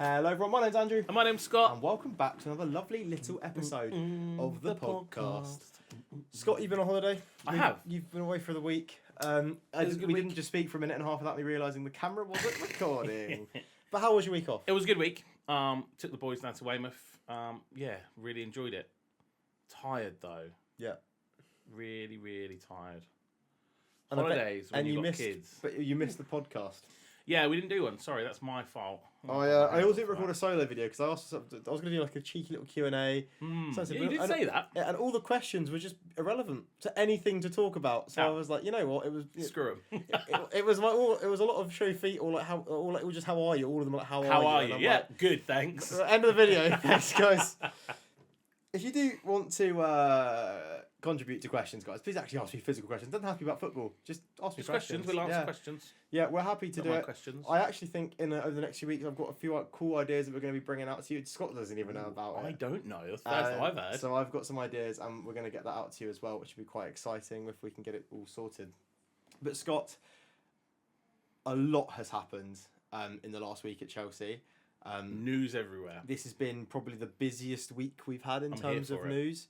Hello everyone, my name's Andrew. And my name's Scott. And welcome back to another lovely little episode of the podcast. Scott, you've been on holiday? I have. You've been away for the week. was a good We week. didn't just speak for a minute and a half without me realising the camera wasn't recording. But how was your week off? It was a good week. Took the boys down to Weymouth. Yeah, really enjoyed it. Tired though. Yeah. Really, really tired. And Holidays when you've got missed, kids. But you missed the podcast. Yeah, we didn't do one. Sorry, that's my fault. I also didn't record a solo video because I was going to do like a cheeky little Q&A. Yeah, you did say that. Yeah, and all the questions were just irrelevant to anything to talk about. So I was like, you know what? Screw them. It was like it was a lot of show feet or like it was just how are you? All of them like how are you? Yeah, good, thanks. End of the video. Thanks, guys. If you do want to contribute to questions, guys, please actually ask me physical questions. It doesn't have to be about football. Just ask me questions. We'll answer questions. Yeah, we're happy to do it. Questions. I actually think over the next few weeks, I've got a few cool ideas that we're going to be bringing out to you. Scott doesn't even know about it. I don't know. That's the first that I've heard. So I've got some ideas, and we're going to get that out to you as well, which will be quite exciting if we can get it all sorted. But Scott, a lot has happened in the last week at Chelsea. News everywhere. This has been probably the busiest week we've had in terms of news.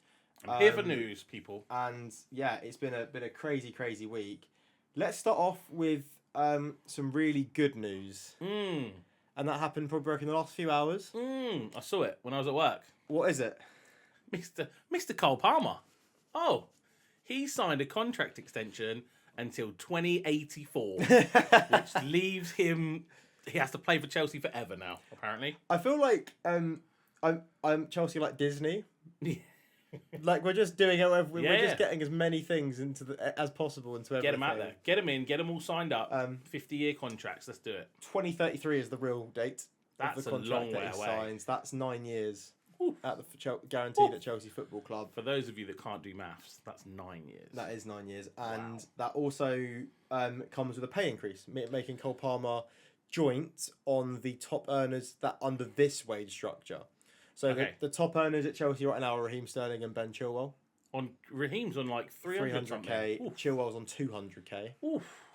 I'm here for news, people. And yeah, it's been a crazy week. Let's start off with some really good news. And that happened probably in the last few hours. I saw it when I was at work. What is it? Mr. Cole Palmer. Oh, he signed a contract extension until 2084, which leaves him. He has to play for Chelsea forever now. Apparently, I feel like I'm Chelsea like Disney. Like we're just doing it. We're just getting as many things as possible into everything. Get them out there. Get them in. Get them all signed up. 50-year contracts. Let's do it. 2033 is the real date. That's of the contract a long way that he away. Signs. That's 9 years. At the guaranteed at Chelsea Football Club. For those of you that can't do maths, that's 9 years. That is 9 years, and that also comes with a pay increase, making Cole Palmer joint on the top earners that under this wage structure. So the top earners at Chelsea right now are Raheem Sterling and Ben Chilwell. Raheem's on like 300k. Chilwell's on 200k. Oof.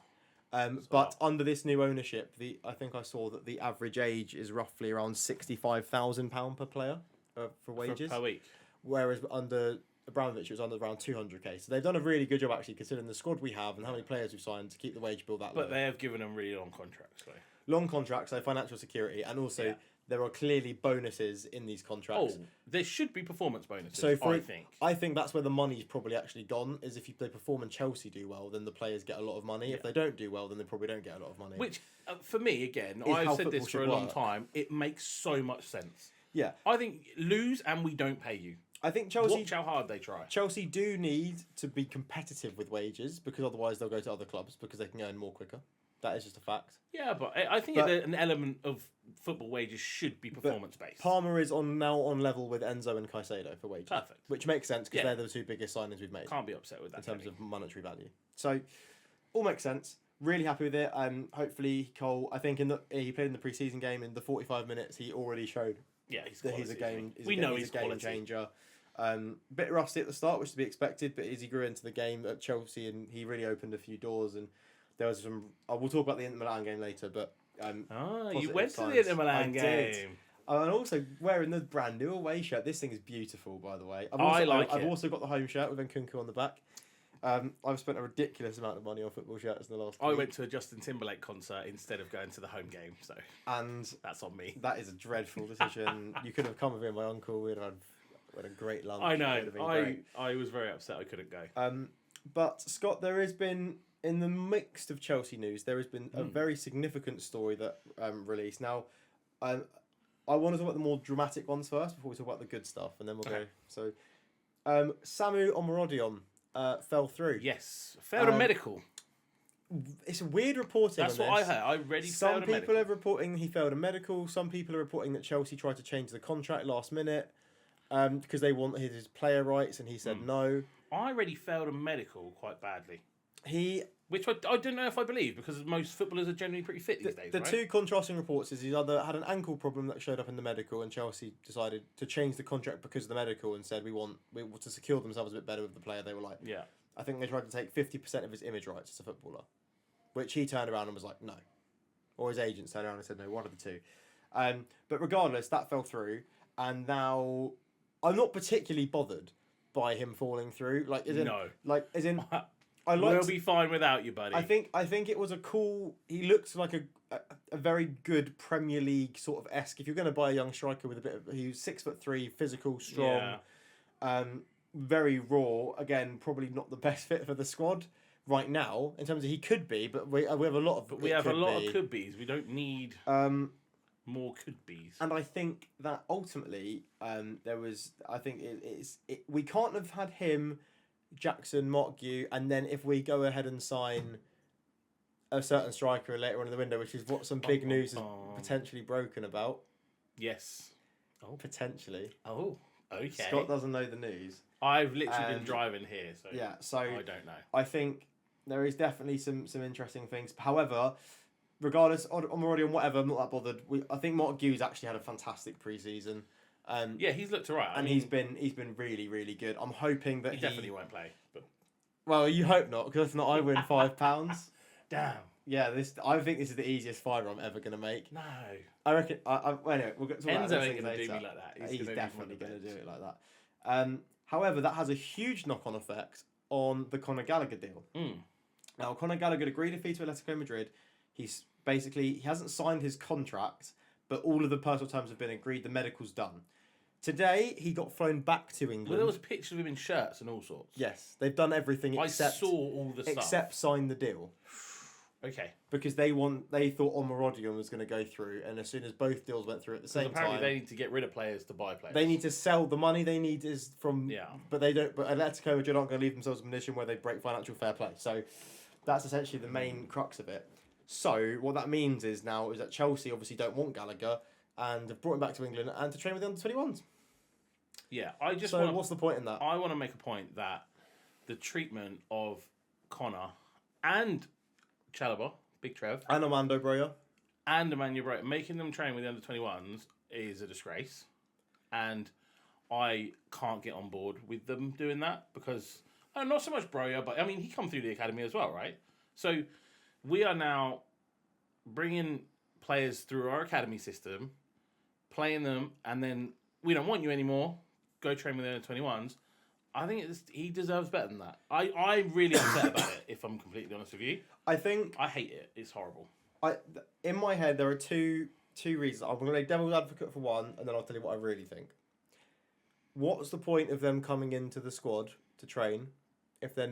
But under this new ownership, I think I saw that the average age is roughly around £65,000 per player for wages per week. Whereas under Abramovich, it was under around 200k. So they've done a really good job actually, considering the squad we have and how many players we've signed to keep the wage bill that low. But they have given them really long contracts, though. Long contracts, so financial security, and also there are clearly bonuses in these contracts. Oh, there should be performance bonuses. So I think that's where the money's probably actually gone. Is if they perform and Chelsea do well, then the players get a lot of money. If they don't do well, then they probably don't get a lot of money. Which, for me, again, I've said this for a long time. It makes so much sense. Yeah, I think lose and we don't pay you. I think Chelsea. Watch how hard they try. Chelsea do need to be competitive with wages because otherwise they'll go to other clubs because they can earn more quicker. That is just a fact. Yeah, but I think an element of football wages should be performance-based. Palmer is now on level with Enzo and Caicedo for wages. Perfect. Which makes sense because they're the two biggest signings we've made. Can't be upset with that. In terms of monetary value. So, all makes sense. Really happy with it. Hopefully, Cole, I think he played in the pre-season game. In the 45 minutes, he already showed he's a game changer. Bit rusty at the start, which is to be expected, but as he grew into the game at Chelsea, and he really opened a few doors, and there was some. We'll talk about the Inter Milan game later, but you went to the Inter Milan game. And also wearing the brand new away shirt. This thing is beautiful, by the way. I've also got the home shirt with Nkunku on the back. I've spent a ridiculous amount of money on football shirts in the last week. I went to a Justin Timberlake concert instead of going to the home game, and that's on me. That is a dreadful decision. You could have come with me and my uncle. We'd have had a great lunch. I know. I was very upset I couldn't go. But Scott, there has been, in the mix of Chelsea news, there has been a very significant story that released. Now, I want to talk about the more dramatic ones first before we talk about the good stuff, and then we'll go. So, Samu Omorodion fell through. Yes, failed a medical. It's a weird reporting. That's what I heard. I read he failed a medical. Some people are reporting he failed a medical. Some people are reporting that Chelsea tried to change the contract last minute because they wanted his player rights, and he said no. I already failed a medical quite badly. Which I don't know if I believe, because most footballers are generally pretty fit these days, The two contrasting reports is he's either had an ankle problem that showed up in the medical, and Chelsea decided to change the contract because of the medical and said we want to secure themselves a bit better with the player. They were like, I think they tried to take 50% of his image rights as a footballer, which he turned around and was like, no. Or his agents turned around and said no, one of the two. But regardless, that fell through, and now I'm not particularly bothered by him falling through. We'll be fine without you, buddy. I think it was a cool. He looked like a very good Premier League sort of esque. If you're going to buy a young striker with a bit of, he's 6'3", physical, strong, very raw. Again, probably not the best fit for the squad right now in terms of he could be, but we have a lot of. But we have a lot of could be's. We don't need more could be's. And I think that ultimately we can't have had him, Jackson, Montague, and then if we go ahead and sign a certain striker later on in the window, which is what some big news is potentially broken about. Yes. Oh, potentially. Oh, okay. Scott doesn't know the news. I've literally been driving here, so I don't know. I think there is definitely some interesting things. However, regardless, I'm already on whatever. I'm not that bothered. I think Montague's actually had a fantastic pre-season. He's looked alright, and he's been really, really good. I'm hoping that he definitely won't play. But well, you hope not, because if not, I win £5. Damn. Yeah, I think this is the easiest fiver I'm ever gonna make. No. I reckon. Anyway, we'll get to Enzo ain't gonna do me like that. He's definitely gonna do it like that. However, that has a huge knock-on effect on the Conor Gallagher deal. Now, Conor Gallagher agreed a fee to Atletico Madrid. He hasn't signed his contract, but all of the personal terms have been agreed. The medical's done. Today, he got flown back to England. Well, there was pictures of him in shirts and all sorts. Yes, they've done everything except... I saw all the stuff. Except sign the deal. Okay. Because they thought Omarodion was going to go through, and as soon as both deals went through at the same time... Apparently they need to get rid of players to buy players. They need to sell. The money they need is from... Yeah. But they don't... But Atletico Madrid aren't going to leave themselves in a position where they break financial fair play. So that's essentially the main crux of it. So what that means is that Chelsea obviously don't want Gallagher and have brought him back to England and to train with the under-21s. Yeah, what's the point in that? I want to make a point that the treatment of Connor and Chalobah, Big Trev, and Armando Broja, and Emmanuel Broja, making them train with the under-21s is a disgrace, and I can't get on board with them doing that because not so much Broja, but I mean he come through the academy as well, right? So we are now bringing players through our academy system, playing them, and then we don't want you anymore. Go train with the under-21s. I think he deserves better than that. I'm really upset about it, if I'm completely honest with you. I hate it. It's horrible. In my head, there are two reasons. I'm going to play devil's advocate for one, and then I'll tell you what I really think. What's the point of them coming into the squad to train if they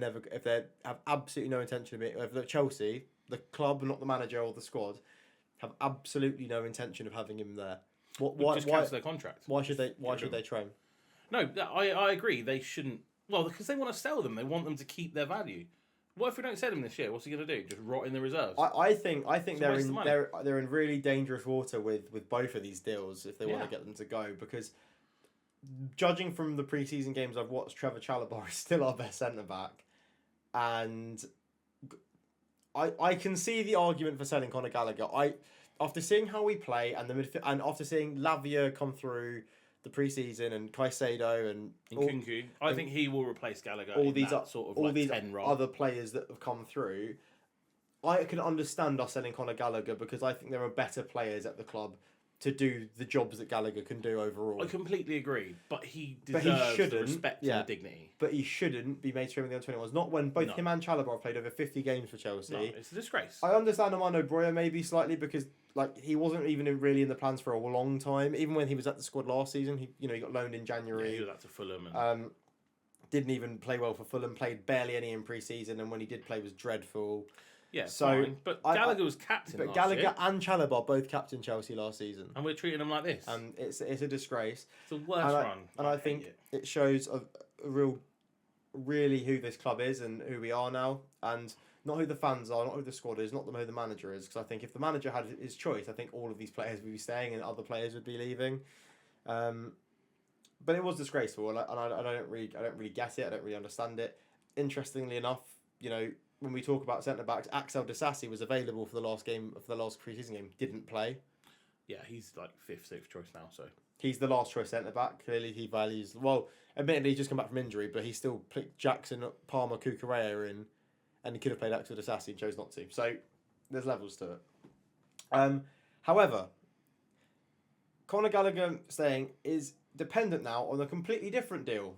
have absolutely no intention of it? If Chelsea, the club, not the manager or the squad, have absolutely no intention of having him there. Just cancel their contract. Why should they train? No, I agree. They shouldn't. Well, because they want to sell them. They want them to keep their value. What if we don't sell him this year? What's he going to do? Just rot in the reserves? I think they're in really dangerous water with both of these deals if they want to get them to go, because judging from the pre-season games I've watched, Trevor Chalobah is still our best centre back, and I can see the argument for selling Conor Gallagher. After seeing how we play and and after seeing Lavia come through the pre-season and Caicedo and Nkunku, I think he will replace Gallagher. All these these 10 role. Other players that have come through, I can understand us selling Conor Gallagher because I think there are better players at the club to do the jobs that Gallagher can do overall. I completely agree, but he deserves the respect and the dignity. But he shouldn't be made to train with the under-21s. Not when both him and Chalobah have played over 50 games for Chelsea. No, it's a disgrace. I understand Armando Broja maybe slightly because he wasn't even really in the plans for a long time. Even when he was at the squad last season, he got loaned in January. Yeah, he was out to Fulham. And... didn't even play well for Fulham. Played barely any in pre-season, and when he did play, was dreadful. Yeah, fine. But Gallagher was captain. But Gallagher and Chalobah both captained Chelsea last season, and we're treating them like this. And it's a disgrace. It's the worst run. And I think it shows really who this club is and who we are now, and not who the fans are, not who the squad is, not who the manager is. Because I think if the manager had his choice, I think all of these players would be staying and other players would be leaving. But it was disgraceful, and I don't really get it. I don't really understand it. Interestingly enough, when we talk about centre backs, Axel Disasi was available for the last pre-season game. Didn't play. Yeah, he's like 5th, 6th choice now. So he's the last choice centre back. Clearly, he values admittedly, he's just come back from injury, but he still picked Jackson, Palmer, Cucurella in, and he could have played Axel Disasi and chose not to. So there's levels to it. However, Conor Gallagher staying is dependent now on a completely different deal.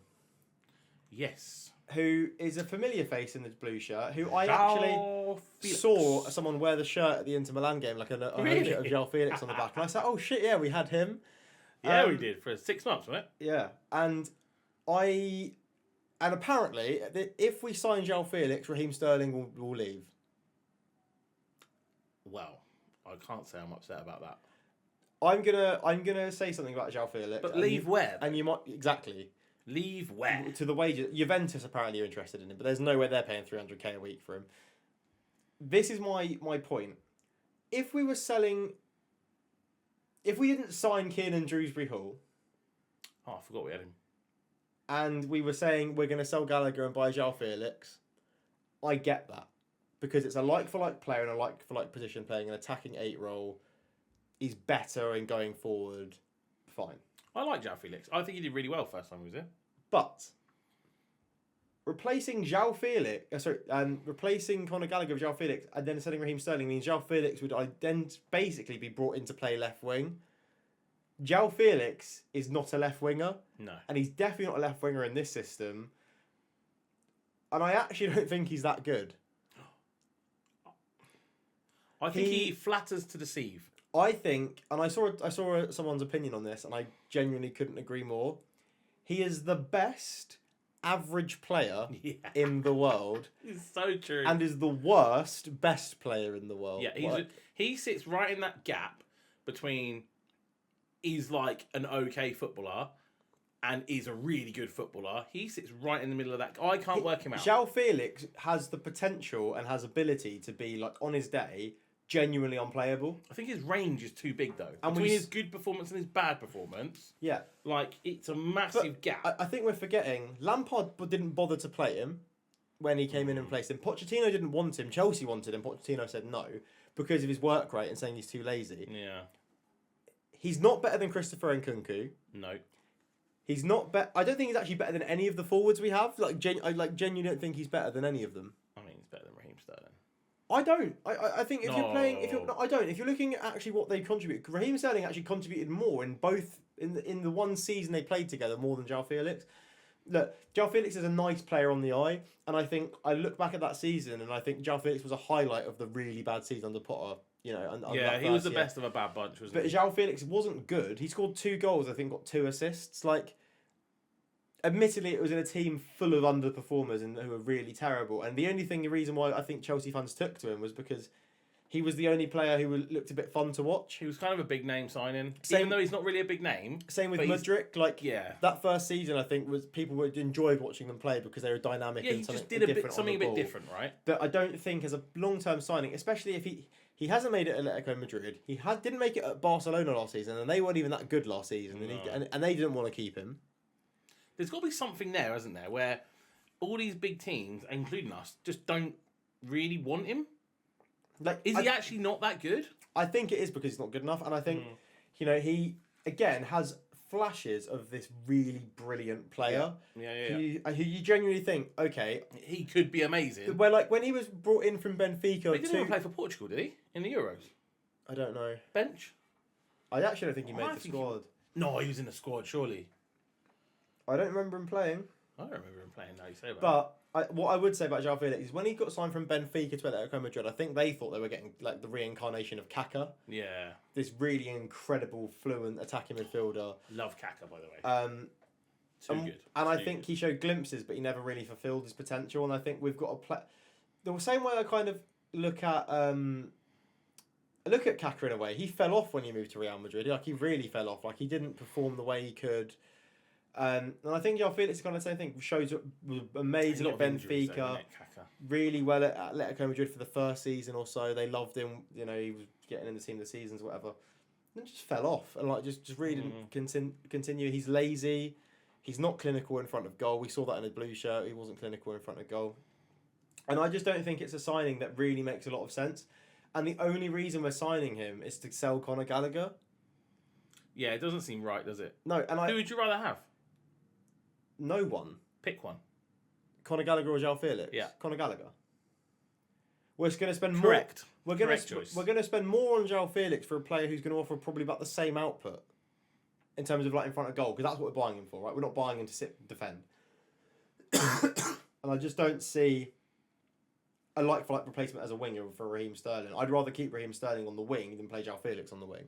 Yes. Who is a familiar face in the blue shirt, who I actually saw someone wear the shirt at the Inter Milan game, like a home shirt of João Felix on the back. And I said, oh shit, yeah, we had him. Yeah, we did, for 6 months, wasn't it? Yeah. And apparently, if we sign João Felix, Raheem Sterling will leave. Well, I can't say I'm upset about that. I'm gonna say something about João Felix. But leave where? And you might exactly. Leave where? To the wages. Juventus apparently are interested in him, but there's no way they're paying 300k a week for him. This is my point. If we didn't sign Kiernan Dewsbury Hall. Oh, I forgot we had him. And we were saying we're going to sell Gallagher and buy João Felix, I get that. Because it's a like-for-like player and a like-for-like position playing an attacking 8 role. He's better in going forward. Fine. I like João Felix. I think he did really well first time he was here. But replacing replacing Conor Gallagher with João Felix and then sending Raheem Sterling means João Felix would then basically be brought in to play left wing. João Felix is not a left winger. No. And he's definitely not a left winger in this system. And I actually don't think he's that good. I think he flatters to deceive. I think, and I saw someone's opinion on this, and I genuinely couldn't agree more. He is the best average player in the world. It's so true. And is the worst best player in the world. Yeah, he sits right in that gap between he's like an okay footballer and is a really good footballer. He sits right in the middle of that. I can't work him out. João Felix has the potential and has ability to be, like, on his day, genuinely unplayable. I think his range is too big, though. And between his good performance and his bad performance. Yeah. Like, it's a massive gap. I think we're forgetting, Lampard didn't bother to play him when he came in and placed him. Pochettino didn't want him. Chelsea wanted him. Pochettino said no because of his work rate and saying he's too lazy. Yeah. He's not better than Christopher Nkunku. No. He's not I don't think he's actually better than any of the forwards we have. I genuinely don't think he's better than any of them. I mean, he's better than Raheem Sterling. I don't. I think if you're playing, I don't. If you're looking at actually what they contribute, Raheem Sterling actually contributed more in both in the one season they played together more than João Felix. Look, João Felix is a nice player on the eye, and I think I look back at that season and I think João Felix was a highlight of the really bad season under Potter. You know, he was the best of a bad bunch, wasn't he? But João Felix wasn't good. He scored 2 goals. I think got 2 assists. Like, admittedly, it was in a team full of underperformers and who were really terrible. And the reason why I think Chelsea fans took to him was because he was the only player who looked a bit fun to watch. He was kind of a big name signing, even though he's not really a big name. Same with Mudryk. Like, yeah, that first season, I think people would enjoy watching them play because they were dynamic. Yeah, and he just did something a bit different, right? But I don't think as a long-term signing, especially if he hasn't made it at Atletico Madrid. He didn't make it at Barcelona last season, and they weren't even that good last season, and they didn't want to keep him. There's got to be something there, hasn't there, where all these big teams, including us, just don't really want him? Like, is he actually not that good? I think it is because he's not good enough, and I think, he, again, has flashes of this really brilliant player. Yeah. Who you genuinely think, okay... He could be amazing. Where, like, when he was brought in from Benfica... But he didn't even play for Portugal, did he? In the Euros? I don't know. Bench? I actually don't think he made the squad. No, he was in the squad, surely. I don't remember him playing. I don't remember him playing, now you say about But what I would say about João Felix is when he got signed from Benfica to Atletico Madrid, I think they thought they were getting like the reincarnation of Kaká. Yeah. This really incredible, fluent attacking midfielder. Love Kaká, by the way. Too good. And I think he showed glimpses, but he never really fulfilled his potential. And I think we've got to play... The same way I kind of look at Kaká in a way. He fell off when he moved to Real Madrid. Like, he really fell off. Like, he didn't perform the way he could... and I think João Felix is kind of the same thing. Was amazing at Benfica, really well at Atletico Madrid for the first season or so. They loved him. You know, he was getting in the team of the seasons, whatever. Then just fell off and just really didn't continue. He's lazy. He's not clinical in front of goal. We saw that in the blue shirt. He wasn't clinical in front of goal. And I just don't think it's a signing that really makes a lot of sense. And the only reason we're signing him is to sell Conor Gallagher. Yeah, it doesn't seem right, does it? No, and who would you rather have? No one. Pick one. Conor Gallagher or João Felix? Yeah. Conor Gallagher. We're going to spend Correct. We're going to spend more on João Felix for a player who's going to offer probably about the same output. in terms of like in front of goal, because that's what we're buying him for, right? We're not buying him to sit and defend. And I just don't see a like-for-like replacement as a winger for Raheem Sterling. I'd rather keep Raheem Sterling on the wing than play João Felix on the wing.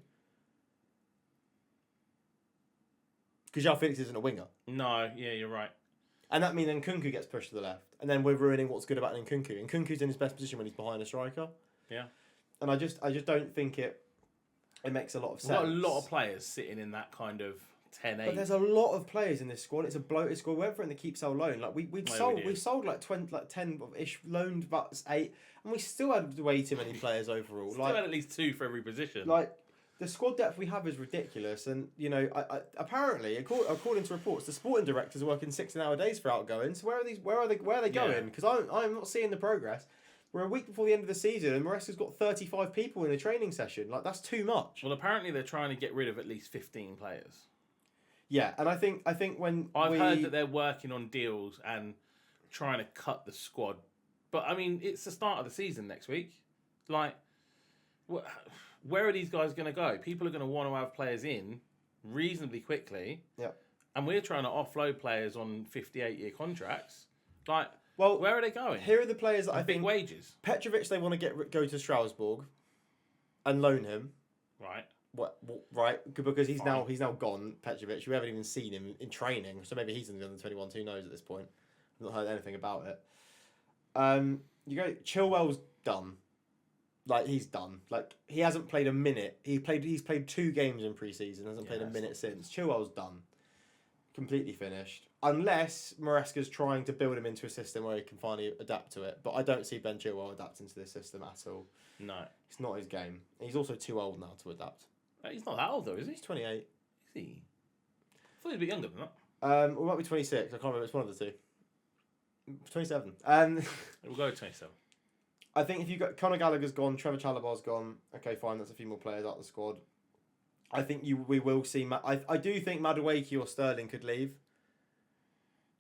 Because João Felix isn't a winger. No, yeah, you're right. And that means then Nkunku gets pushed to the left. And then we're ruining what's good about Nkunku. Nkunku's in his best position when he's behind a striker. Yeah. And I just don't think it makes a lot of sense. We've got a lot of players sitting in that kind of 10-8. But there's a lot of players in this squad. It's a bloated squad. We went for it in the keep sell loan. Like we sold like 10-ish, loaned about 8, and we still had way too many players overall. Still had at least 2 for every position. Like the squad depth we have is ridiculous, and you know, I apparently according to reports, the sporting directors are working 16-hour days for outgoing. So where are they going? Because I'm not seeing the progress. We're a week before the end of the season, and Maresca's got 35 people in a training session. Like that's too much. Well, apparently they're trying to get rid of at least 15 players. Yeah, and I think when I've heard that they're working on deals and trying to cut the squad, but I mean it's the start of the season next week. Like, where are these guys going to go? People are going to want to have players in reasonably quickly. Yeah, and we're trying to offload players on 58-year contracts. Like, well, where are they going? Here are the players that I big think wages. Petrovic, they want to go to Strasbourg and loan him. Right. Right, because he's now gone, Petrovic. We haven't even seen him in training, so maybe he's in the under-21s. Who knows at this point? I've not heard anything about it. You go, Chilwell's done. Like he's done. Like he hasn't played a minute. He's played 2 games in pre-season. Hasn't played a minute since. Chilwell's done. Completely finished. Unless Maresca's trying to build him into a system where he can finally adapt to it. But I don't see Ben Chilwell adapting to this system at all. No, it's not his game. He's also too old now to adapt. He's not that old though, is he? He's 28. Is he? I thought he was a bit younger than that. We might be 26. I can't remember. It's one of the two. 27. We'll go 27. I think if you got Conor Gallagher's gone, Trevor Chalobah's gone. Okay, fine. That's a few more players out of the squad. I think we will see. I do think Madueke or Sterling could leave.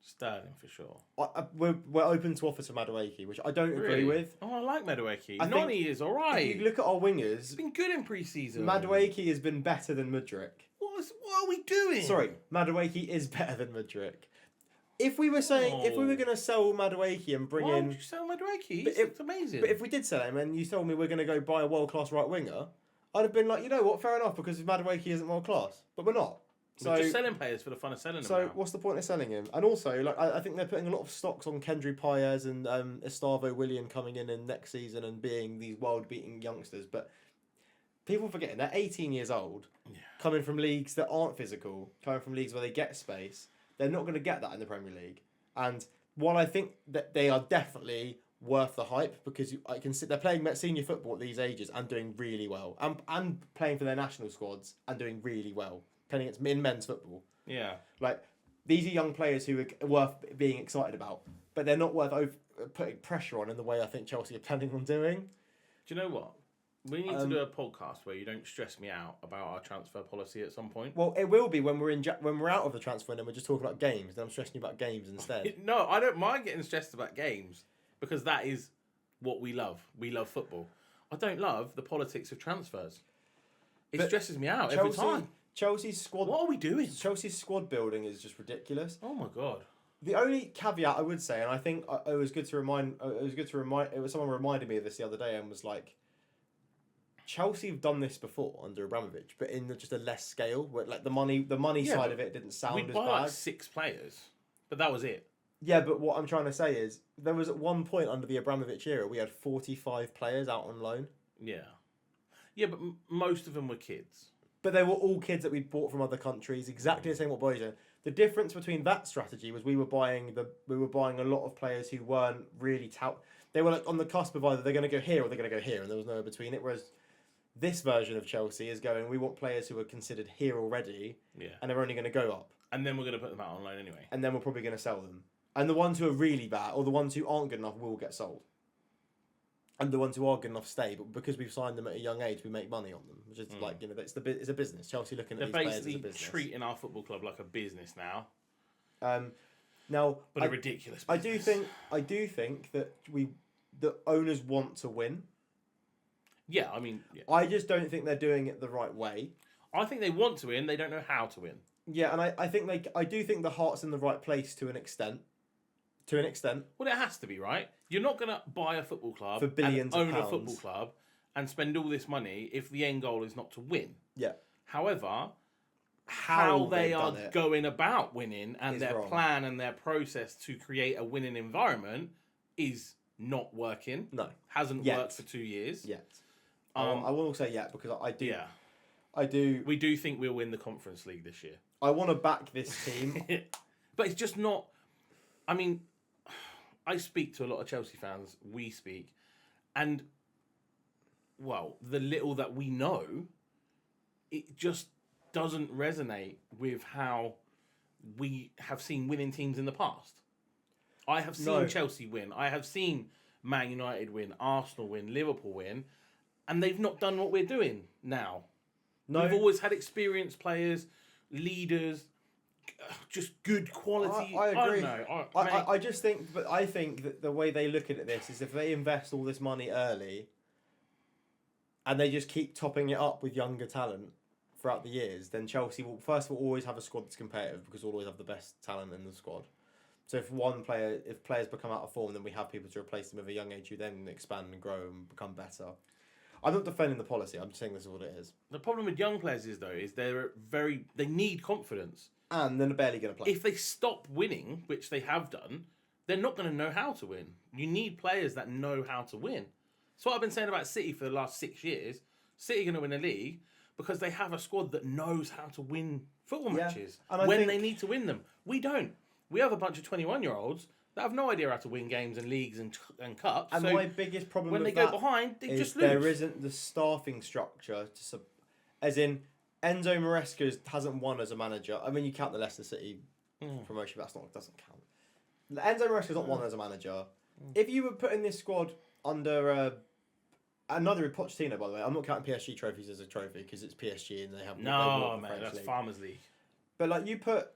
Sterling for sure. We're open to offers for Madueke, which I don't agree with. Oh, I like Madueke. Noni is all right. If you look at our wingers, he's been good in pre-season. Madueke has been better than Mudryk. What are we doing? Sorry, Madueke is better than Mudryk. If we were going to sell Madueke and bring in... Why would you sell Madueke? It's amazing. But if we did sell him and you told me we're going to go buy a world-class right winger, I'd have been like, you know what, fair enough, because Madueke isn't world-class. But we're not. We're just selling players for the fun of selling them. So what's the point of selling him? And also, like, I think they're putting a lot of stocks on Kendry Paez and Estavo William coming in next season and being these world-beating youngsters. But people forgetting they're 18 years old, coming from leagues that aren't physical, coming from leagues where they get space. They're not going to get that in the Premier League. And while I think that they are definitely worth the hype, because they're playing senior football at these ages and doing really well, and playing for their national squads and doing really well. Playing against men's football. Yeah. Like, these are young players who are worth being excited about, but they're not worth putting pressure on in the way I think Chelsea are planning on doing. Do you know what? We need to do a podcast where you don't stress me out about our transfer policy at some point. Well, it will be when we're out of the transfer and we're just talking about games. Then I'm stressing you about games instead. No, I don't mind getting stressed about games because that is what we love. We love football. I don't love the politics of transfers. It stresses me out every time. Chelsea's squad. What are we doing? Chelsea's squad building is just ridiculous. Oh my god. The only caveat I would say, and I think it was good to remind. It was someone reminded me of this the other day and was like, Chelsea have done this before under Abramovich, but in just a less scale. Where like the money side of it didn't sound as bad. We buy like 6 players, but that was it. Yeah, but what I'm trying to say is there was at one point under the Abramovich era we had 45 players out on loan. Yeah, but most of them were kids. But they were all kids that we'd bought from other countries, exactly the same what boys are. The difference between that strategy was we were buying a lot of players who weren't really they were like on the cusp of either they're going to go here or they're going to go here, and there was no between it. Whereas this version of Chelsea is going, we want players who are considered here already, and they're only going to go up. And then we're going to put them out on loan anyway. And then we're probably going to sell them. And the ones who are really bad, or the ones who aren't good enough, will get sold. And the ones who are good enough stay, but because we've signed them at a young age, we make money on them. Which is like, it's a business. Chelsea looking at these players as a business. They're basically treating our football club like a business now. Now, but a ridiculous business. I do think that the owners want to win. Yeah, I mean, I just don't think they're doing it the right way. I think they want to win. They don't know how to win. Yeah, and I do think the heart's in the right place to an extent. Well, it has to be, right? You're not going to buy a football club for billions and of own pounds. a football club and spend all this money if the end goal is not to win. Yeah. However, how they are going about winning and their wrong. plan and their process to create a winning environment is not working. No. Hasn't worked for 2 years. Yet. I will say yet because I do. Yeah. I do. We do think we'll win the Conference League this year. I want to back this team. But it's just not... I mean, I speak to a lot of Chelsea fans. We speak. And, well, the little that we know, it just doesn't resonate with how we have seen winning teams in the past. I have seen Chelsea win. I have seen Man United win, Arsenal win, Liverpool win, and they've not done what we're doing now. No. We've always had experienced players, leaders, just good quality. I agree. I don't know. I just think, but I think that the way they look at this is if they invest all this money early and they just keep topping it up with younger talent throughout the years, then Chelsea will, first of all, always have a squad that's competitive because we'll always have the best talent in the squad. So if players become out of form, then we have people to replace them at a young age who then expand and grow and become better. I'm not defending the policy. I'm just saying this is what it is. The problem with young players is they need confidence. And they're barely going to play. If they stop winning, which they have done, they're not going to know how to win. You need players that know how to win. That's what I've been saying about City for the last 6 years. City are going to win a league because they have a squad that knows how to win football matches when they need to win them. We don't. We have a bunch of 21-year-olds that have no idea how to win games and leagues and cups. And my biggest problem when with they go behind, they just lose. There isn't the staffing structure as in Enzo Maresca hasn't won as a manager. I mean, you count the Leicester City promotion, but that doesn't count. Enzo Maresca's not won as a manager. If you were putting this squad under another Pochettino, by the way, I'm not counting PSG trophies as a trophy because it's PSG and they have that's Farmers League. But like you put,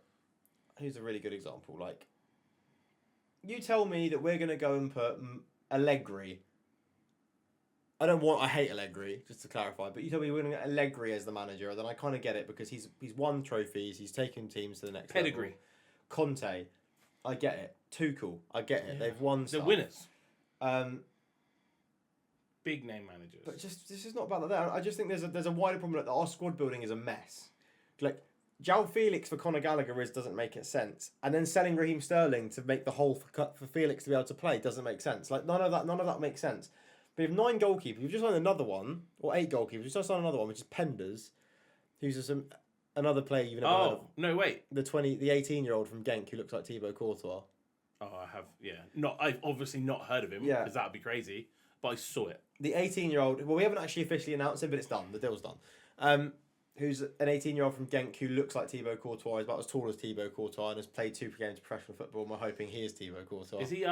here's a really good example. Like you tell me that we're gonna go and put Allegri. I hate Allegri, just to clarify, but you tell me we're going to get Allegri as the manager, then I kind of get it because he's won trophies, he's taken teams to the next level. Conte, I get it. Tuchel, I get it. Yeah. They've won stuff. They're winners. Big name managers. But this is not about that. I just think there's a wider problem that our squad building is a mess. Like, João Felix for Conor Gallagher doesn't make sense. And then selling Raheem Sterling to make the hole for Felix to be able to play doesn't make sense. Like, none of that makes sense. But you have 9 goalkeepers. You've just signed another one, or 8 goalkeepers. You've just signed another one, which is Penders, who's just another player you've never heard of. No, wait. The 18-year-old from Genk who looks like Thibaut Courtois. Oh, I have, yeah. I've obviously not heard of him, because that would be crazy, but I saw it. The 18-year-old, well, we haven't actually officially announced him, but it's done. The deal's done. Who's an 18-year-old from Genk who looks like Thibaut Courtois, is about as tall as Thibaut Courtois, and has played 2 games of professional football, and we're hoping he is Thibaut Courtois. Is he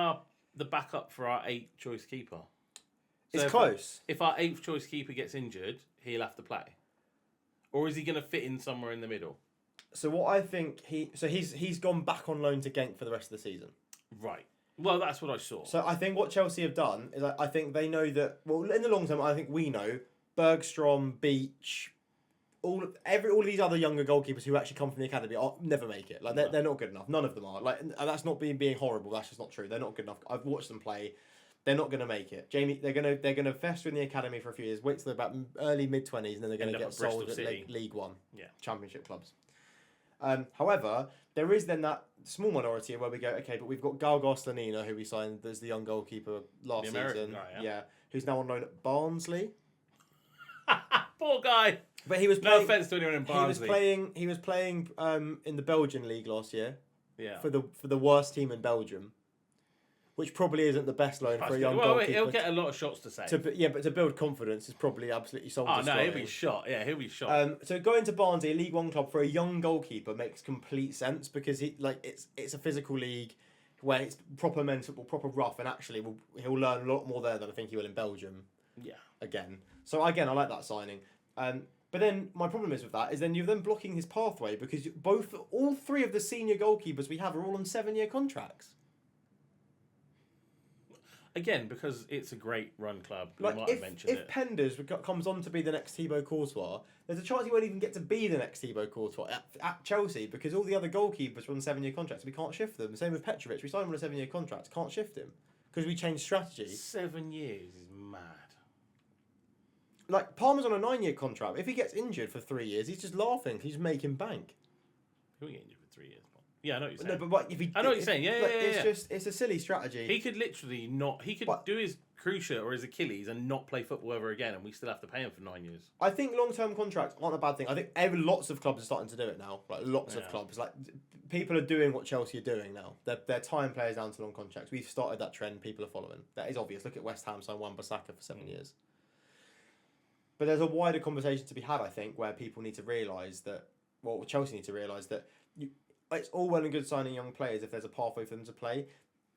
the backup for our 8th choice keeper? It's close. If our 8th choice keeper gets injured, he'll have to play. Or is he going to fit in somewhere in the middle? So what I think he's gone back on loan to Genk for the rest of the season. Right. Well, that's what I saw. So I think what Chelsea have done is I think they know that, well, in the long term, I think we know Bergstrom, Beach, all of these other younger goalkeepers who actually come from the academy never make it. Like they're not good enough. None of them are. Like, and that's not being horrible. That's just not true. They're not good enough. I've watched them play. They're not going to make it. Jamie, they're gonna fester in the academy for a few years, wait till they're about early mid-20s, and then they're going to get sold at League One, Championship clubs. However, there is then that small minority where we go, okay, but we've got Galgar Slanina, who we signed as the young goalkeeper last season, who's now on loan at Barnsley. Poor guy. But he was no offense to anyone in Barnsley. He was playing in the Belgian league last year. Yeah. For the worst team in Belgium. Which probably isn't the best loan for a young goalkeeper. He'll get a lot of shots to save. But to build confidence is probably absolutely soul destroying. No, he'll be shot. Yeah, he'll be shot. So going to Barnsley, a League One club, for a young goalkeeper makes complete sense because it's a physical league where it's proper men's football, proper rough, and actually he'll learn a lot more there than I think he will in Belgium. Yeah. Again. So again, I like that signing. But then my problem is with that is then you're then blocking his pathway because all 3 of the senior goalkeepers we have are all on 7-year contracts. Again, because it's a great run club. Like, we might have mentioned if Penders comes on to be the next Thibaut Courtois, there's a chance he won't even get to be the next Thibaut Courtois at Chelsea because all the other goalkeepers are on 7-year contracts. We can't shift them. Same with Petrovic. We signed him on a 7-year contract. Can't shift him because we changed strategy. 7 years is mad. Like, Palmer's on a 9-year contract. If he gets injured for 3 years, he's just laughing. He's making bank. He'll get injured for 3 years. Yeah, I know what you're saying. No, but if he, I know what you're saying. Yeah. It's a silly strategy. He could literally not. He could do his cruciate or his Achilles and not play football ever again, and we still have to pay him for 9 years. I think long-term contracts aren't a bad thing. I think lots of clubs are starting to do it now. Like lots of clubs, like people are doing what Chelsea are doing now. They're tying players down to long contracts. We've started that trend. People are following. That is obvious. Look at West Ham signed Wan-Bissaka for 7 years. But there's a wider conversation to be had, I think, where people need to realise that. Well, Chelsea need to realise that. It's all well and good signing young players if there's a pathway for them to play.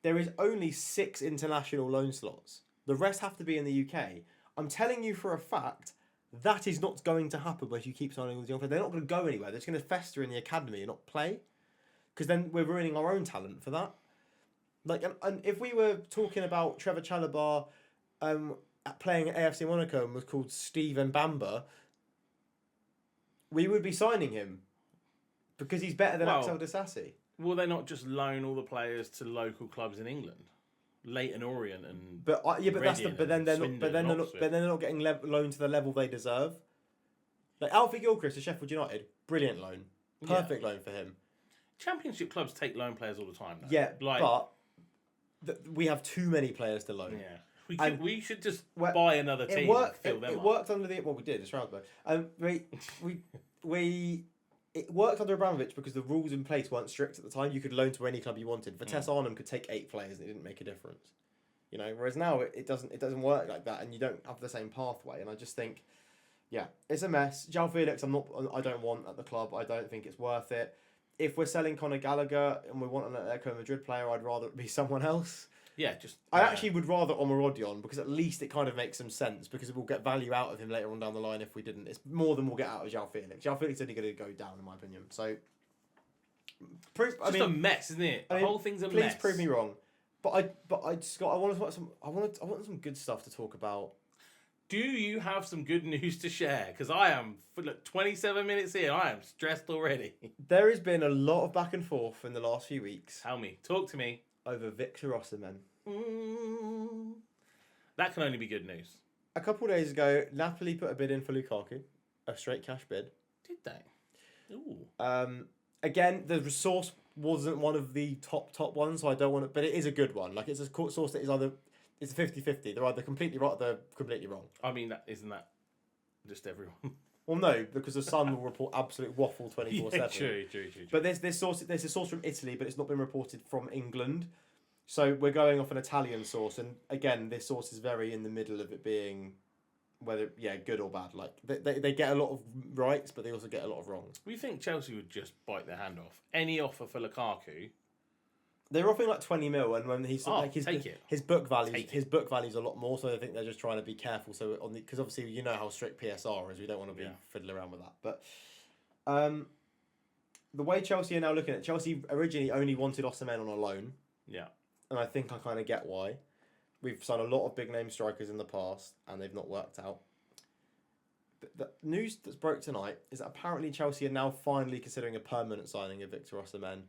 There is only 6 international loan slots. The rest have to be in the UK. I'm telling you for a fact that is not going to happen if you keep signing all these young players. They're not going to go anywhere. They're just going to fester in the academy and not play. Because then we're ruining our own talent for that. Like, and if we were talking about Trevor Chalobah playing at AFC Monaco and was called Steven Bamba, we would be signing him. Because he's better than Axel Disasi. Will they not just loan all the players to local clubs in England, Leyton Orient and then they're not getting loaned to the level they deserve. Like Alfie Gilchrist to Sheffield United, brilliant loan, perfect loan for him. Championship clubs take loan players all the time. Though. Yeah, but we have too many players to loan. Yeah, we should just buy another team. It worked under we did a Strasbourg. It worked under Abramovich because the rules in place weren't strict at the time. You could loan to any club you wanted. Vitesse Arnhem could take 8 players and it didn't make a difference. You know, whereas now it doesn't work like that and you don't have the same pathway. And I just think, it's a mess. João Felix, I don't want at the club. I don't think it's worth it. If we're selling Conor Gallagher and we want an Atletico Madrid player, I'd rather it be someone else. Yeah, I actually would rather Omarodion because at least it kind of makes some sense because we'll get value out of him later on down the line if we didn't. It's more than we'll get out of João Felix. João Felix is only going to go down in my opinion. So, a mess, isn't it? The whole thing's a mess. Please prove me wrong. But Scott, I want some good stuff to talk about. Do you have some good news to share? Because I am 27 minutes in. I am stressed already. There has been a lot of back and forth in the last few weeks. Tell me, talk to me. Over Victor Osimhen. That can only be good news. A couple of days ago, Napoli put a bid in for Lukaku, a straight cash bid. Did they? Ooh. Again, the resource wasn't one of the top ones, so I don't want to. But it is a good one. Like it's a source that is either it's 50-50. They're either completely right, or they're completely wrong. I mean, isn't that just everyone? Well, no, because the Sun will report absolute waffle 24/7. Yeah, true. But there's a source from Italy, but it's not been reported from England. So we're going off an Italian source, and again, this source is very in the middle of it being whether good or bad. Like they get a lot of rights, but they also get a lot of wrongs. We think Chelsea would just bite their hand off. Any offer for Lukaku? They're offering like 20 mil, and when he's his book value's a lot more. So I think they're just trying to be careful. So because obviously you know how strict PSR is, we don't want to be fiddling around with that. But the way Chelsea are now looking at it, Chelsea originally only wanted Osimhen on a loan. Yeah, and I think I kind of get why. We've signed a lot of big name strikers in the past, and they've not worked out. The news that's broke tonight is that apparently Chelsea are now finally considering a permanent signing of Victor Osimhen,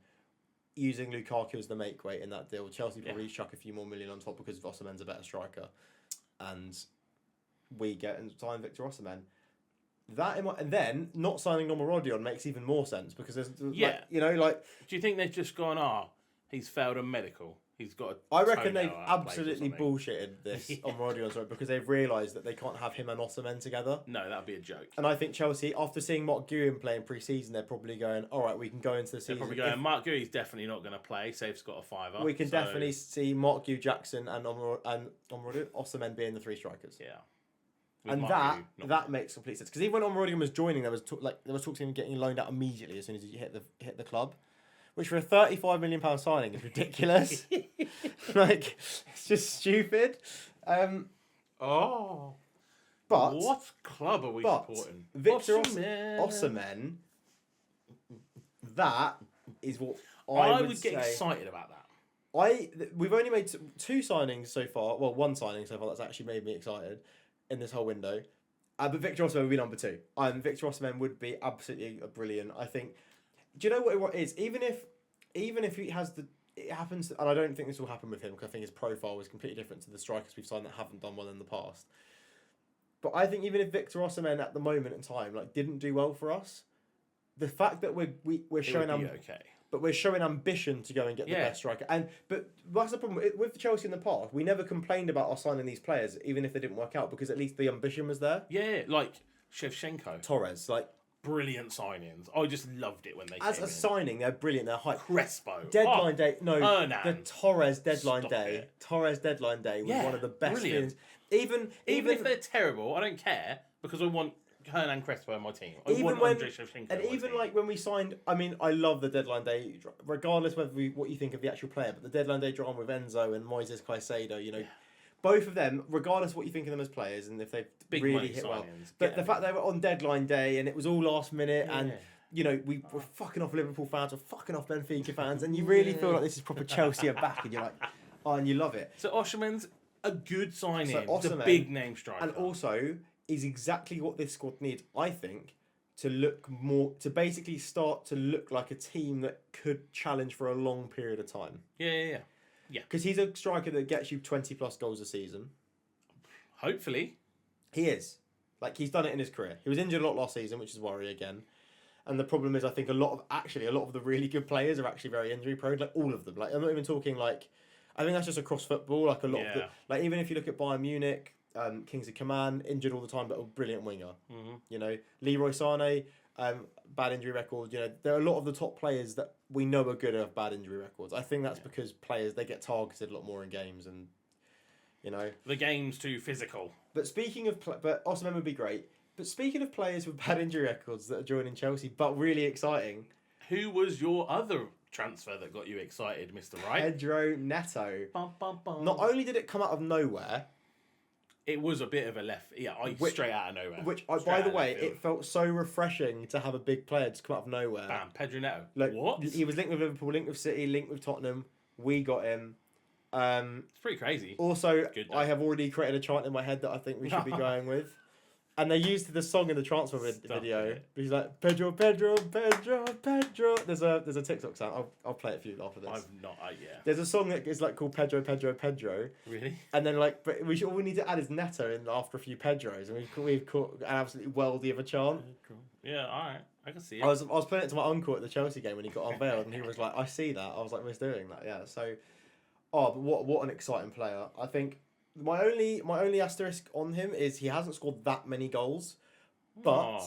using Lukaku as the make weight in that deal. Chelsea probably chuck a few more million on top because Osimhen's a better striker, and we get and sign Victor Osimhen. And then not signing Omarodion makes even more sense because there's Do you think they've just gone? He's failed a medical. He's got. I reckon they've absolutely bullshitted this on Rodion's right because they've realised that they can't have him and Osimhen together. No, that'd be a joke. And I think Chelsea, after seeing Mark Guerin play in pre-season, they're probably going, all right, we can go into the season. They're probably going, Mark Guerin's definitely not going to play. Safe's got a fiver. We can definitely see Mark Guerin, Jackson, and Osimhen being the 3 strikers. Yeah. And that makes complete sense because even when Omarodion was joining, there was talk of him getting loaned out immediately as soon as he hit the club. Which for a £35 million signing is ridiculous. It's just stupid. But what club are we supporting? Victor Osimhen. That is what I would get excited about that. We've only made two signings so far. Well, one signing so far that's actually made me excited in this whole window. But Victor Osimhen would be number 2. Victor Osimhen would be absolutely brilliant. I think. Do you know what it is? Even if he has it happens, and I don't think this will happen with him because I think his profile is completely different to the strikers we've signed that haven't done well in the past. But I think even if Victor Osimhen at the moment in time didn't do well for us, the fact that we're showing okay. But we're showing ambition to go and get the best striker. But that's the problem with Chelsea in the past. We never complained about us signing these players, even if they didn't work out, because at least the ambition was there. Yeah, like Shevchenko. Torres, brilliant signings. I just loved it when they as came a signing, they're brilliant. They're high. Crespo. Deadline day. No, Hernan. the Torres deadline Stop day. it. Torres deadline day was one of the best brilliant. things. Even if they're terrible, I don't care because I want Hernan Crespo on my team. Even when we signed, I love the deadline day, regardless whether what you think of the actual player, but the deadline day drama with Enzo and Moises Caicedo, both of them, regardless of what you think of them as players and if they've really hit well. But the fact they were on deadline day and it was all last minute and we were fucking off Liverpool fans, we're fucking off Benfica fans, and you really feel like this is proper Chelsea are back, and you're like, and you love it. So Osimhen's a good signing. So It's a big name striker, and also is exactly what this squad needs, I think, to basically start to look like a team that could challenge for a long period of time. Yeah. Because he's a striker that gets you 20+ goals a season. Hopefully. He is. He's done it in his career. He was injured a lot last season, which is a worry again. And the problem is, I think a lot of the really good players are actually very injury prone. All of them. I'm not even talking I think that's just across football. A lot of the, even if you look at Bayern Munich, Kingsley Coman, injured all the time, but a brilliant winger. Mm-hmm. Leroy Sané, bad injury record. There are a lot of the top players that we know are good have bad injury records. I think that's because players, they get targeted a lot more in games, and the game's too physical. But speaking of, but Osimhen would be great. But speaking of players with bad injury records that are joining Chelsea, but really exciting, who was your other transfer that got you excited, Mr. Wright? Pedro Neto. Bum, bum, bum. Not only did it come out of nowhere. It was a bit of a straight out of nowhere. Which, by the way, it felt so refreshing to have a big player just come out of nowhere. Bam, Pedro Neto. What? He was linked with Liverpool, linked with City, linked with Tottenham. We got him. It's pretty crazy. Also, I have already created a chant in my head that I think we should be going with. And they used the song in the transfer video. He's like, Pedro, Pedro, Pedro, Pedro. There's a TikTok sound. I'll play it for you after this. I've not, There's a song that is called Pedro, Pedro, Pedro. Really? And then but all we need to add is Neto in after a few Pedros, and we've caught an absolutely worldy of a chant. Yeah, all right. I can see it. I was playing it to my uncle at the Chelsea game when he got unveiled, and he was like, I see that. I was like, we're doing that, yeah. So, but what an exciting player. I think my only asterisk on him is he hasn't scored that many goals, but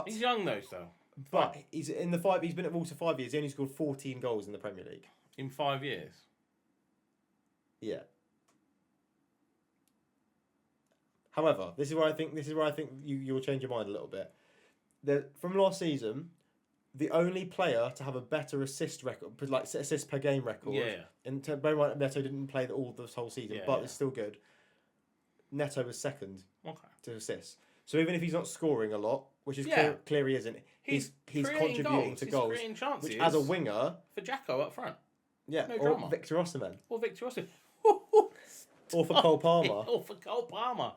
he's young though, so. But he's been at Wolves for 5 years. He only scored 14 goals in the Premier League in 5 years. Yeah. However, this is where I think you'll change your mind a little bit. From last season, the only player to have a better assist record, assists per game record. Yeah. And bear in mind, Neto didn't play all this whole season, but it's still good. Neto was second to assists. So even if he's not scoring a lot, which is clear he isn't, he's contributing to goals. He's chances, which as a winger for Jacko up front. Yeah, no or drama. Victor Osimhen. Or for Cole Palmer. Or for Cole Palmer.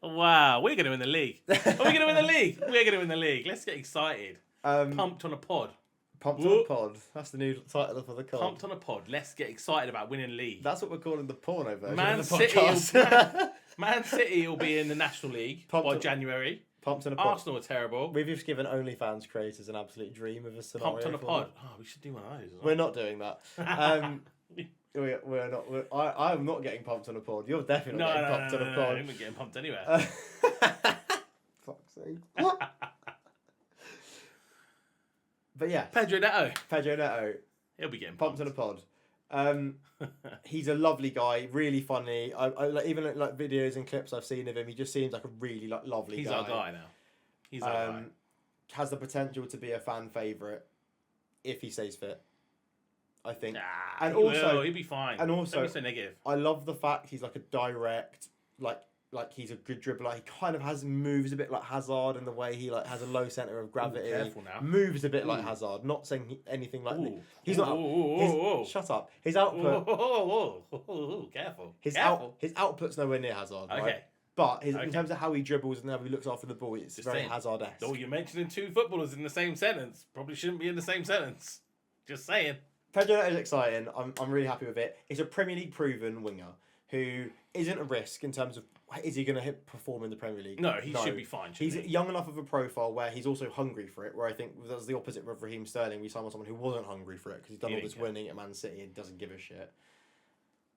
Wow, we're going to win the league. Are we going to win the league? We're going to win the league. Let's get excited. Pumped on a pod. Pumped on a pod. That's the new title for the pod. Pumped on a pod. Let's get excited about winning league. That's what we're calling the porno version Man of the podcast. Man City will be in the National League by January. Pumped on a pod. Arsenal are terrible. We've just given OnlyFans creators an absolute dream of a scenario. Pumped on a pod. Oh, we should do one of those. We're not doing that. We're not. I'm not getting pumped on a pod. You're definitely not getting pumped on a pod. I'm not getting pumped anywhere. Fuck's sake. But yeah, Pedro Neto. He'll be getting pumped on a pod. He's a lovely guy, really funny. I even videos and clips I've seen of him. He just seems like a really lovely guy. He's our guy now. He's our guy. Has the potential to be a fan favourite if he stays fit, I think. And also he'll be fine. And also, don't be so negative. I love the fact he's like a direct, like like he's a good dribbler. He kind of moves a bit like Hazard in the way he like has a low center of gravity. Careful now. Moves a bit like Hazard. Not saying anything like he's not. Shut up. His output. Careful. His output's nowhere near Hazard. Okay. Right? But in terms of how he dribbles and how he looks after the ball, it's very Hazard-esque. Oh, you're mentioning two footballers in the same sentence. Probably shouldn't be in the same sentence. Just saying. Pedro is exciting. I'm really happy with it. He's a Premier League proven winger who isn't a risk in terms of is he going to perform in the Premier League? No, he should be fine. He's young enough of a profile where he's also hungry for it. Where I think that's the opposite of Raheem Sterling. We signed someone who wasn't hungry for it because he's done all this winning at Man City and doesn't give a shit.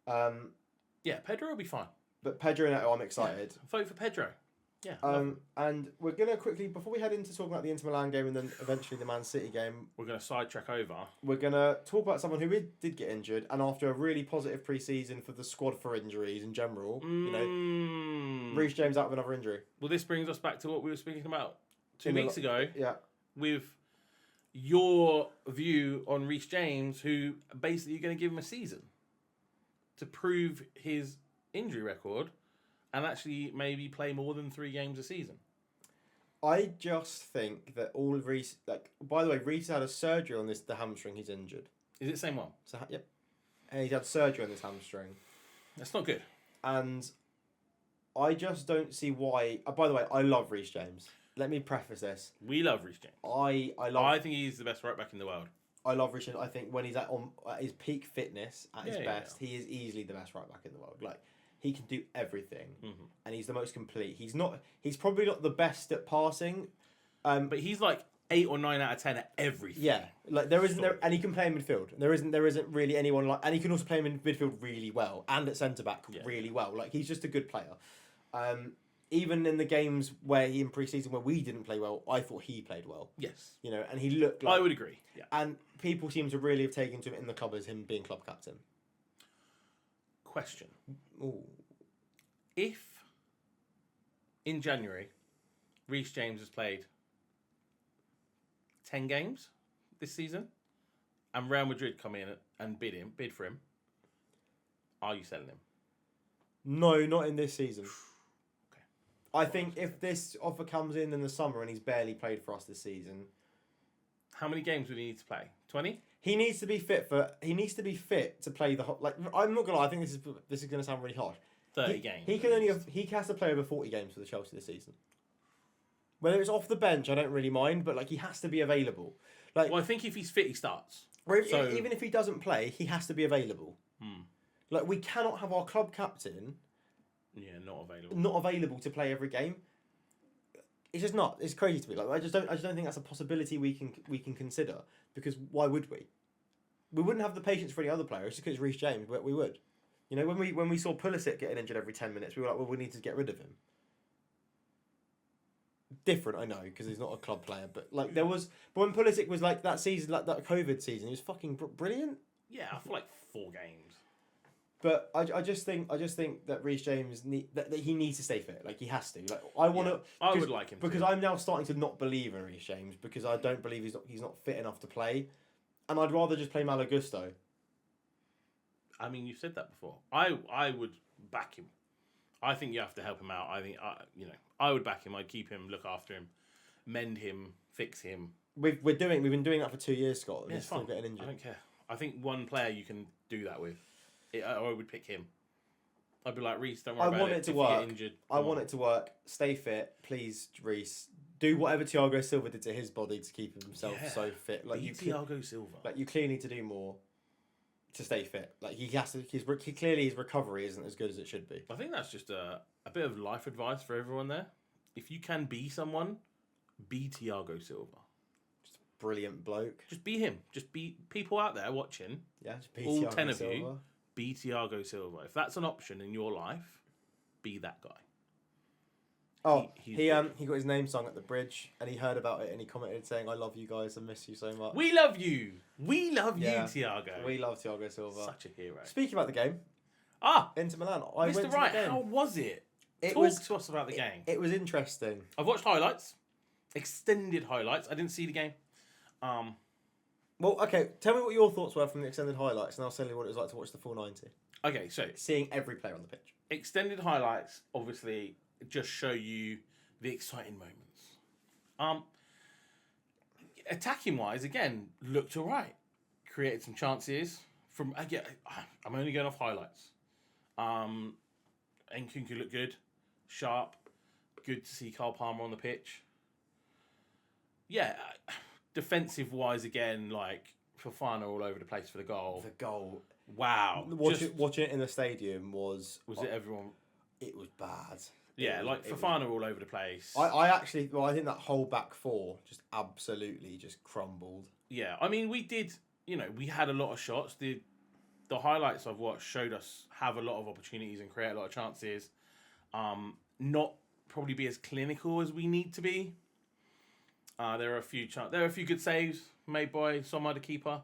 Yeah, Pedro will be fine. But Pedro Neto, I'm excited. Yeah. Vote for Pedro. Yeah. And we're going to quickly, before we head into talking about the Inter Milan game and then eventually the Man City game... We're going to sidetrack over. We're going to talk about someone who did get injured, and after a really positive pre-season for the squad for injuries in general, you know, Reece James out with another injury. Well, this brings us back to what we were speaking about 2 weeks ago. Yeah. With your view on Reece James, who basically you're going to give him a season to prove his injury record and actually maybe play more than 3 games a season. I just think that all of Reece... by the way, Reece had a surgery on the hamstring he's injured. Is it the same one? So, yep. And he's had surgery on this hamstring. That's not good. And I just don't see why... by the way, I love Reece James. Let me preface this. We love Reece James. I think he's the best right back in the world. I love Reece James. I think when he's at his peak fitness, at his best, he is easily the best right back in the world. Like, he can do everything, and he's the most complete. He's probably not the best at passing, but he's like 8 or 9 out of 10 at everything. Yeah, like and he can play in midfield. There isn't really anyone like, and he can also play in midfield really well and at centre back really well. Like, he's just a good player. Even in the games where he in pre-season where we didn't play well, I thought he played well. Yes, you know, and he looked like. I would agree. Yeah, and people seem to really have taken to him in the club as him being club captain. Question. Ooh. If in January Reece James has played 10 games this season and Real Madrid come in and bid for him, are you selling him? No, not in this season. Okay. I think if this offer comes in the summer and he's barely played for us this season. How many games would he need to play? 20? He needs to be fit to play the like. I'm not gonna lie. I think this is gonna sound really harsh. 30 games. He has to play over 40 games for the Chelsea this season. Whether it's off the bench, I don't really mind, but like he has to be available. Like, well, I think if he's fit, he starts. Even if he doesn't play, he has to be available. Like, we cannot have our club captain. Yeah, not available to play every game. It's just not. It's crazy to me. Like, I just don't think that's a possibility we can consider, because why would we? We wouldn't have the patience for any other player. It's just because it's Reece James, but we would. You know, when we saw Pulisic getting injured every 10 minutes, we were like, well, we need to get rid of him. Different, I know, because he's not a club player, but like but when Pulisic was like that season, like that COVID season, he was fucking brilliant. Yeah, for like 4 games. But I just think that Reece James that he needs to stay fit. Like, he has to. Like, I would like him because I'm now starting to not believe in Reece James because I don't believe he's not fit enough to play, and I'd rather just play Malo Gusto. I mean, you've said that before. I would back him. I think you have to help him out. I think I would back him. I'd keep him, look after him, mend him, fix him. We've been doing that for 2 years, Scott. Yeah, it's fine. Getting injured. I don't care. I think one player you can do that with. I would pick him. I'd be like, Reece, don't worry about it. I want it to work. I want it to work. Stay fit, please, Reece. Do whatever Thiago Silva did to his body to keep himself so fit. Like, Thiago Silva. Like, you clearly need to do more to stay fit. Like, he has to. Clearly his recovery isn't as good as it should be. I think that's just a bit of life advice for everyone there. If you can be someone, be Thiago Silva. Just a brilliant bloke. Just be him. Just be people out there watching. Yeah, just be all Thiago 10 of Silva. you. Be Thiago Silva. If that's an option in your life, be that guy. Oh, he got his name sung at the bridge, and he heard about it, and he commented saying, "I love you guys, I miss you so much." We love you. We love you, Thiago. We love Thiago Silva. Such a hero. Speaking about the game, Inter Milan. I Mr. went Wright, to the game. how was it? Talk to us about the game. It was interesting. I've watched highlights, extended highlights. I didn't see the game. Well, okay. Tell me what your thoughts were from the extended highlights, and I'll tell you what it was like to watch the full 90. Okay, so seeing every player on the pitch. Extended highlights obviously just show you the exciting moments. Attacking wise, again, looked alright. Created some chances from. Again, I'm only going off highlights. Nkunku looked good, sharp. Good to see Cole Palmer on the pitch. Yeah, defensive wise, again, like Fofana all over the place for the goal. The goal. Wow. Watching it in the stadium was it everyone? It was bad. Yeah, Fofana all over the place. I think that whole back four just absolutely just crumbled. Yeah, I mean, we did, we had a lot of shots. The highlights I've watched showed us have a lot of opportunities and create a lot of chances. Not probably be as clinical as we need to be. There are a few good saves made by Sommer, the keeper.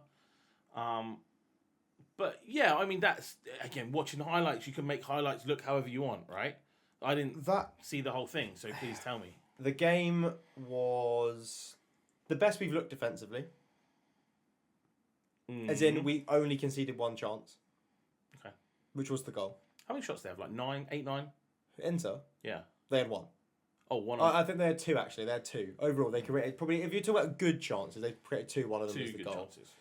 But yeah, I mean, that's, again, watching highlights, you can make highlights look however you want, right? I didn't see the whole thing, so please tell me. The game was the best we've looked defensively. Mm-hmm. As in, we only conceded one chance. Okay. Which was the goal. How many shots did they have? Like 9, 8, 9? Inter? Yeah. They had one. Oh, one. I think they had two, actually. They had two. Overall, they created, probably, if you talk about good chances, they created two. One of them was the goal. Chances.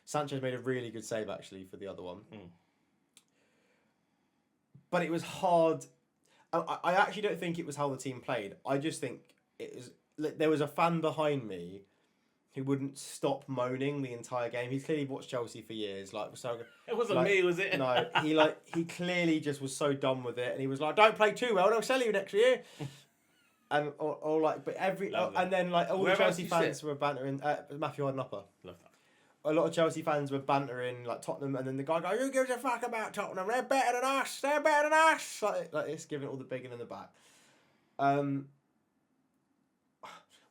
Sanchez made a really good save, actually, for the other one. Mm. But it was hard. I actually don't think it was how the team played. I just think it was. There was a fan behind me who wouldn't stop moaning the entire game. He's clearly watched Chelsea for years. So it wasn't me, was it? No, he clearly just was so done with it, and he was like, "Don't play too well. They'll sell you next year." And and then all the Chelsea fans were bantering. Matthew Harden-Upper. Love that. A lot of Chelsea fans were bantering Tottenham, and then the guy goes, "Who gives a fuck about Tottenham? They're better than us. They're better than us." Like it's giving it all the big and in the back.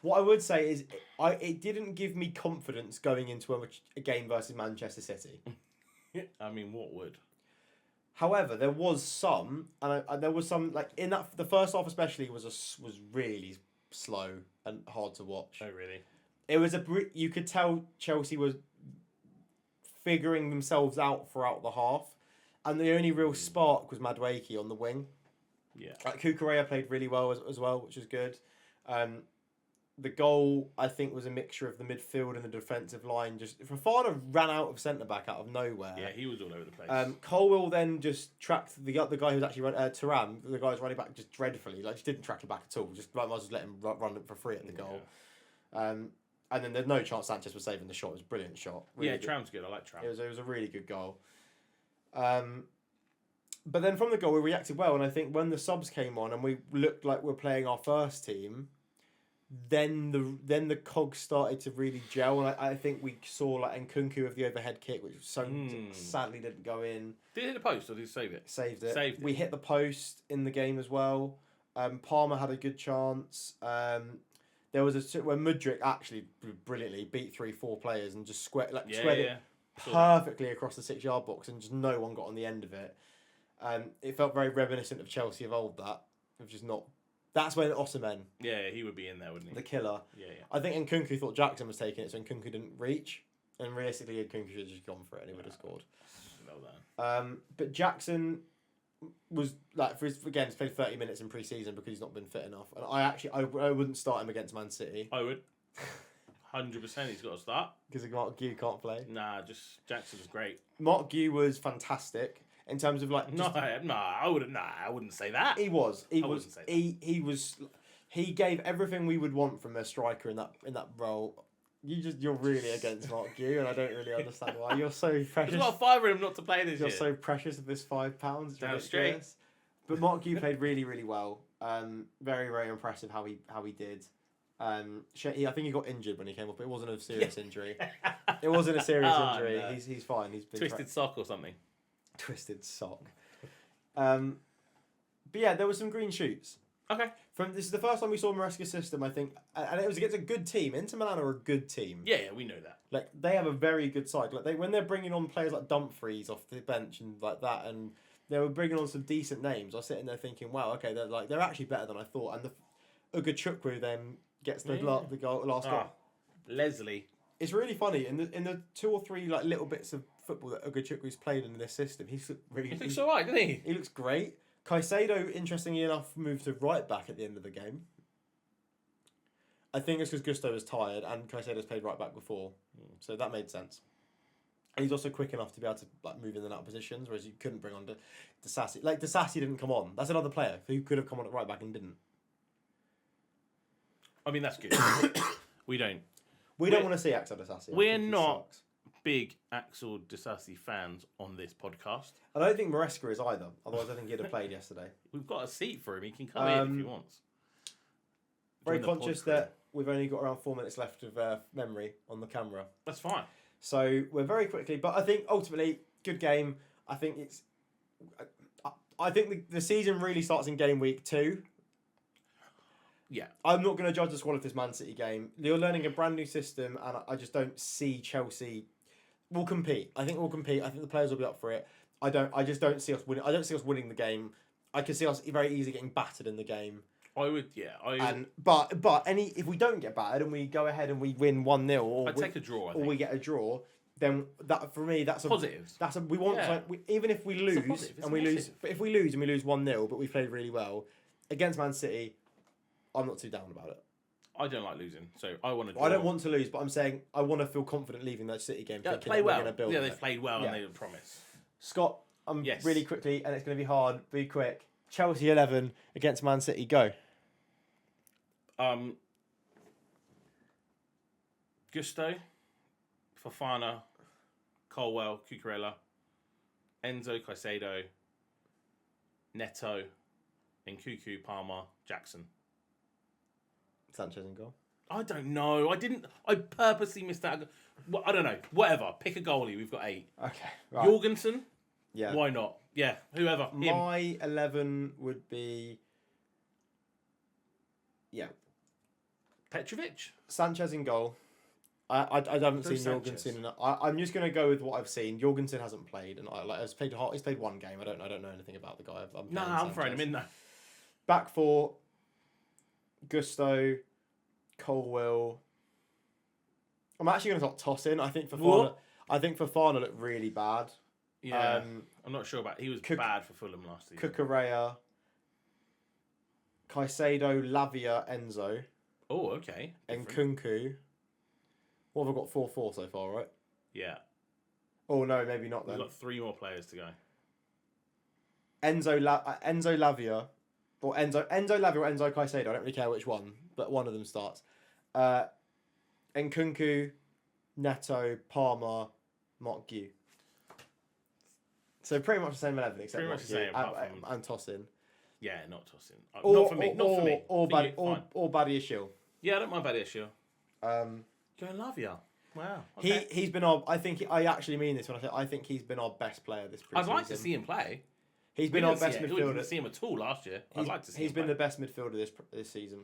What I would say is, it didn't give me confidence going into a game versus Manchester City. I mean, what would? However, there was some, there was some in that the first half especially was really slow and hard to watch. Oh really? It was you could tell Chelsea was figuring themselves out throughout the half, and the only real spark was Madueke on the wing. Yeah, Kukurea played really well as well, which was good. The goal, I think, was a mixture of the midfield and the defensive line. Just Fofana ran out of centre back out of nowhere. Yeah, he was all over the place. Colwill then just tracked the guy who was actually Thuram, the guy who was running back just dreadfully. Just didn't track him back at all. Just might as well just let him run for free at the goal. Yeah. And then there's no chance Sanchez was saving the shot. It was a brilliant shot. Really good. Thuram's good. I like Thuram. It was a really good goal. But then from the goal, we reacted well. And I think when the subs came on and we looked like we're playing our first team, then the cogs started to really gel. And I think we saw Nkunku with the overhead kick, which sadly didn't go in. Did it hit the post or did he save it? Saved it. We hit the post in the game as well. Palmer had a good chance. There was where Mudryk actually brilliantly beat 3-4 players and just squared it perfectly across the 6-yard box, and just no one got on the end of it. It felt very reminiscent of Chelsea of old. Which is not. That's when Osimhen. Yeah, he would be in there, wouldn't he? The killer. Yeah. I think Nkunku thought Jackson was taking it, so Nkunku didn't reach, and realistically Nkunku should have just gone for it and he would have scored. Well done. But Jackson was he's played 30 minutes in pre-season because he's not been fit enough, and I wouldn't start him against Man City. I would. 100%, he's got to start because Mark Gue can't play. Nah, just Jackson was great. Mark Gue was fantastic in terms of I wouldn't say that. He gave everything we would want from a striker in that role. You're really against Mark Gue, and I don't really understand why. You're so precious. There's got $5 of him not to play this year. You're so precious of this £5. It's ridiculous. Straight. But Mark Gue played really, really well. Very, very impressive how he did. I think he got injured when he came up. It wasn't a serious injury. It wasn't a serious injury. No. He's fine. He's been twisted sock or something. Twisted sock. But yeah, there were some green shoots. Okay. This is the first time we saw Maresca's system, I think, and it was against a good team. Inter Milan are a good team. Yeah, we know that. They have a very good side. When they're bringing on players like Dumfries off the bench and like that, and they were bringing on some decent names. I was sitting there thinking, wow, okay, they're actually better than I thought. And the Ugachukwu then gets the last goal. Leslie. It's really funny in the 2 or 3 little bits of football that Ugochukwu's played in this system. He looks all right, doesn't he? He looks great. Caicedo, interestingly enough, moved to right back at the end of the game. I think it's because Gusto was tired and Caicedo's played right back before, so that made sense. And he's also quick enough to be able to move in and out of positions, whereas you couldn't bring on Disasi. Disasi didn't come on. That's another player who could have come on at right back and didn't. I mean, that's good. We don't want to see Axel Disasi. We're not big Axel Disasi fans on this podcast. I don't think Maresca is either. Otherwise, I think he'd have played yesterday. We've got a seat for him. He can come in if he wants. Very conscious that we've only got around 4 minutes left of memory on the camera. That's fine. So we're very quickly, but I think ultimately good game. I think the season really starts in game week 2. Yeah, I'm not going to judge the squad of this Man City game. You're learning a brand new system, and I just don't see Chelsea. We'll compete. I think we'll compete. I think the players will be up for it. I just don't see us winning. I don't see us winning the game. I can see us very easily getting battered in the game. I would, yeah. But if we don't get battered and we go ahead and we win 1-0, or I'd take a draw, or we get a draw, then that for me that's a positives. We want even if we lose and we lose, but if we lose and we lose 1-0, but we played really well against Man City, I'm not too down about it. I don't like losing, so I want to draw. I don't want to lose, but I'm saying I want to feel confident leaving that City game. Yeah, play well. Yeah, they've played well and they promise. Scott, really quickly, and it's going to be hard. Be quick. Chelsea 11 against Man City. Go. Gusto, Fofana, Colwell, Cucurella, Enzo, Caicedo, Neto, Nkunku, Palmer, Jackson. Sanchez in goal. I don't know. I purposely missed that. I don't know. Whatever. Pick a goalie. We've got 8. Okay. Right. Jorgensen? Yeah. Why not? Yeah. Whoever. My 11 would be... Yeah. Petrovic? Sanchez in goal. I haven't seen Jorgensen. I'm just going to go with what I've seen. Jorgensen hasn't played, and he's played one game. I don't know anything about the guy. I'm throwing him in there. Back 4, Gusto, Colwell. I'm actually going to start tossing. I think Fofana looked really bad. Yeah, I'm not sure about. He was bad for Fulham last season. Cucurella, Caicedo, Lavia, Enzo. Oh, okay. And Nkunku. What have I got? 4-4 so far, right? Yeah. Oh no, maybe not then. We've got 3 more players to go. Enzo Lavia, or Enzo Lavia or Enzo Caicedo. I don't really care which one, but one of them starts. Nkunku, Neto, Palmer, Mark Gu. So pretty much the same 11, except pretty much the same. And tossing. Yeah, not tossing. Not for me. Not for me. Or Badiashile. Yeah, I don't mind Badiashile. Going Lavia. Wow. Okay. He's been our. I actually mean this when I say I think he's been our best player this preseason. I'd like to see him play. He's been our best midfielder. We didn't see him at all last year. I'd like to see him. He's been the best midfielder this season.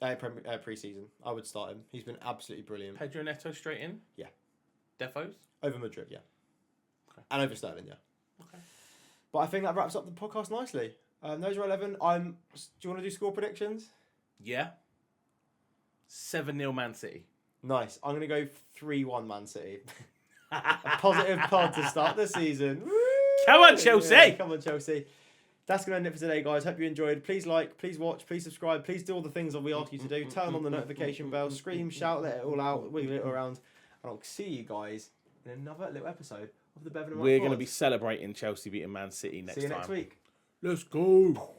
Pre-season. I would start him. He's been absolutely brilliant. Pedro Neto straight in? Yeah. Defos? Over Madrid, yeah. Okay. And over Sterling, yeah. Okay. But I think that wraps up the podcast nicely. Those are 11. Do you want to do score predictions? Yeah. 7-0 Man City. Nice. I'm going to go 3-1 Man City. A positive pod to start the season. Woo! Come on, Chelsea! Yeah, come on, Chelsea. That's going to end it for today, guys. Hope you enjoyed. Please like, please watch, please subscribe. Please do all the things that we ask you to do. Turn on the notification bell. Scream, shout, let it all out. Wiggle it around. And I'll see you guys in another little episode of the Bevan and Wright We're going to be celebrating Chelsea beating Man City next time. See you next week. Let's go.